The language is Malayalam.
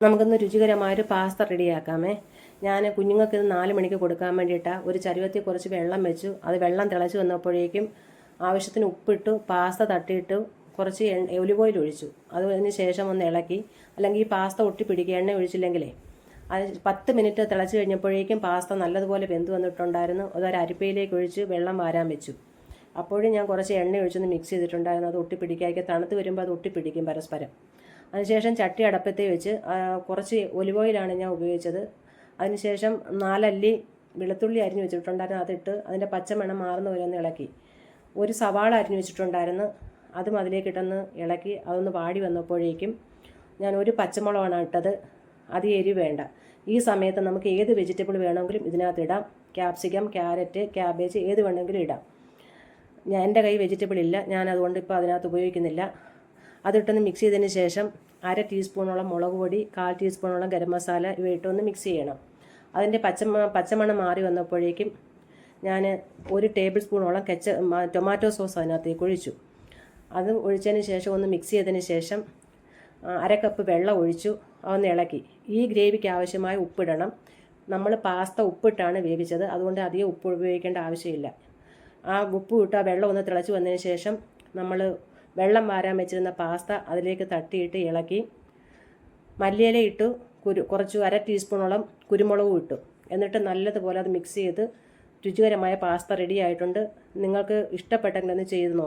നമുക്കൊന്ന് രുചികരമായൊരു പാസ്ത റെഡിയാക്കാമേ. ഞാൻ കുഞ്ഞുങ്ങൾക്ക് ഇത് 4 മണിക്ക് കൊടുക്കാൻ വേണ്ടിയിട്ടാണ് ഒരു ചരുവത്തിൽ കുറച്ച് വെള്ളം വെച്ചു. അത് വെള്ളം തിളച്ച് വന്നപ്പോഴേക്കും ആവശ്യത്തിന് ഉപ്പിട്ടു, പാസ്ത തട്ടിയിട്ടു, കുറച്ച് ഒലിവ് ഓയിൽ ഒഴിച്ചു. അതിന് ശേഷം ഒന്ന് ഇളക്കി. അല്ലെങ്കിൽ ഈ പാസ്ത ഒട്ടിപ്പിടിക്കുക, എണ്ണ ഒഴിച്ചില്ലെങ്കിലേ. അത് 10 മിനിറ്റ് തിളച്ച് കഴിഞ്ഞപ്പോഴേക്കും പാസ്ത നല്ലതുപോലെ വെന്ത് വന്നിട്ടുണ്ടായിരുന്നു. അതൊരു അരിപ്പയിലേക്ക് ഒഴിച്ച് വെള്ളം വാരാൻ വെച്ചു. അപ്പോഴും ഞാൻ കുറച്ച് എണ്ണ ഒഴിച്ചൊന്ന് മിക്സ് ചെയ്തിട്ടുണ്ടായിരുന്നു. അത് ഒട്ടിപ്പിടിക്കാതെ, തണുത്ത് വരുമ്പോൾ അത് ഒട്ടിപ്പിടിക്കും പരസ്പരം. അതിനുശേഷം ചട്ടി അടപ്പത്തെ വെച്ച് കുറച്ച് ഒലിവ് ഓയിലാണ് ഞാൻ ഉപയോഗിച്ചത്. അതിനുശേഷം 4 അല്ലി വെളുത്തുള്ളി അരിഞ്ഞ് വെച്ചിട്ടുണ്ടായിരുന്നു, അതിട്ട് അതിൻ്റെ പച്ചമണം മാറുന്ന പോലെ ഒന്ന് ഇളക്കി. ഒരു സവാള അരിഞ്ഞ് വെച്ചിട്ടുണ്ടായിരുന്നു, അതും അതിലേക്ക് ഇട്ടൊന്ന് ഇളക്കി. അതൊന്ന് വാടി വന്നപ്പോഴേക്കും ഞാൻ ഒരു പച്ചമുളകാണ് ഇട്ടത്. അത് എരിവ് വേണ്ട. ഈ സമയത്ത് നമുക്ക് ഏത് വെജിറ്റബിൾ വേണമെങ്കിലും ഇതിനകത്ത് ഇടാം. ക്യാപ്സിക്കം, ക്യാരറ്റ്, ക്യാബേജ് ഏത് വേണമെങ്കിലും ഇടാം. എൻ്റെ കയ്യിൽ വെജിറ്റബിൾ ഇല്ല, ഞാൻ അതുകൊണ്ട് ഇപ്പോൾ അതിനകത്ത് ഉപയോഗിക്കുന്നില്ല. അതിട്ടൊന്ന് മിക്സ് ചെയ്തതിന് ശേഷം 1/2 ടീസ്പൂണോളം മുളക് പൊടി, 1/4 ടീസ്പൂണോളം ഗരം മസാല ഇവ ഇട്ടൊന്ന് മിക്സ് ചെയ്യണം. അതിൻ്റെ പച്ചമണം മാറി വന്നപ്പോഴേക്കും ഞാൻ 1 ടേബിൾ സ്പൂണോളം ടൊമാറ്റോ സോസ് അതിനകത്തേക്ക് ഒഴിച്ചു. അത് ഒഴിച്ചതിന് ശേഷം ഒന്ന് മിക്സ് ചെയ്തതിന് ശേഷം 1/2 കപ്പ് വെള്ളം ഒഴിച്ചു. അതൊന്ന് ഇളക്കി. ഈ ഗ്രേവിക്ക് ആവശ്യമായ ഉപ്പിടണം. നമ്മൾ പാസ്ത ഉപ്പിട്ടാണ് വേവിച്ചത്, അതുകൊണ്ട് അധികം ഉപ്പ് ഉപയോഗിക്കേണ്ട ആവശ്യമില്ല. ആ ഉപ്പ് ഇട്ട് ആ വെള്ളം ഒന്ന് തിളച്ച് വന്നതിന് ശേഷം നമ്മൾ വെള്ളം വാരാൻ വെച്ചിരുന്ന പാസ്ത അതിലേക്ക് തട്ടിയിട്ട് ഇളക്കി. മല്ലിയില ഇട്ടു, കുറച്ച് 1/2 ടീസ്പൂണോളം കുരുമുളകും ഇട്ടു. എന്നിട്ട് നല്ലതുപോലെ അത് മിക്സ് ചെയ്ത് രുചികരമായ പാസ്ത റെഡി ആയിട്ടുണ്ട്. നിങ്ങൾക്ക് ഇഷ്ടപ്പെട്ടെങ്കിൽ ഒന്ന് ചെയ്ത് നോക്കാം.